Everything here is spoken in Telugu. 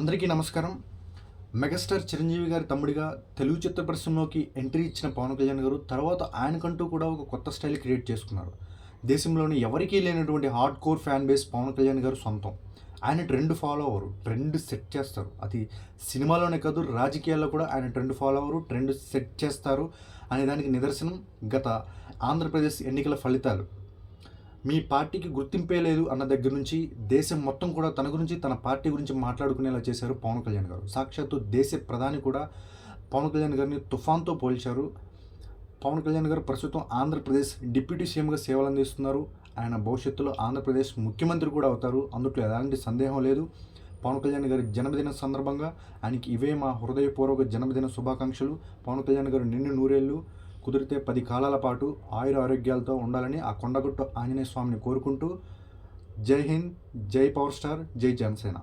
అందరికీ నమస్కారం. మెగాస్టార్ చిరంజీవి గారి తమ్ముడిగా తెలుగు చిత్ర పరిశ్రమలోకి ఎంట్రీ ఇచ్చిన పవన్ కళ్యాణ్ గారు తర్వాత ఆయనకంటూ కూడా ఒక కొత్త స్టైల్ క్రియేట్ చేసుకున్నారు. దేశంలోని ఎవరికీ లేనటువంటి hard core fan base Pawan Kalyan గారు సొంతం. ఆయన ట్రెండ్ ఫాలో అవ్వరు, ట్రెండ్ సెట్ చేస్తారు. అది సినిమాలోనే కాదు, రాజకీయాల్లో కూడా ఆయన ట్రెండ్ ఫాలో అవ్వరు, ట్రెండ్ సెట్ చేస్తారు అనే దానికి నిదర్శనం గత ఆంధ్రప్రదేశ్ ఎన్నికల ఫలితాలు. మీ పార్టీకి గుర్తింపే లేదు అన్న దగ్గర నుంచి దేశం మొత్తం కూడా తన గురించి, తన పార్టీ గురించి మాట్లాడుకునేలా చేశారు పవన్ కళ్యాణ్ గారు. సాక్షాత్తు దేశ ప్రధాని కూడా పవన్ కళ్యాణ్ గారిని తుఫాన్తో పోల్చారు. పవన్ కళ్యాణ్ గారు ప్రస్తుతం ఆంధ్రప్రదేశ్ డిప్యూటీ సీఎంగా సేవలు అందిస్తున్నారు. ఆయన భవిష్యత్తులో ఆంధ్రప్రదేశ్ ముఖ్యమంత్రి కూడా అవుతారు, అందుట్లో ఎలాంటి సందేహం లేదు. పవన్ కళ్యాణ్ గారి జన్మదిన సందర్భంగా ఆయనకి ఇవే మా హృదయపూర్వక జన్మదిన శుభాకాంక్షలు. పవన్ కళ్యాణ్ గారు నిన్ను నూరేళ్ళు, కుదిరితే 10 కాలాల పాటు ఆయుర ఆరోగ్యాలతో ఉండాలని ఆ కొండగుట్టు ఆంజనేయ స్వామిని కోరుకుంటూ, జై హింద్, జై పవర్ స్టార్, జై జనసేన.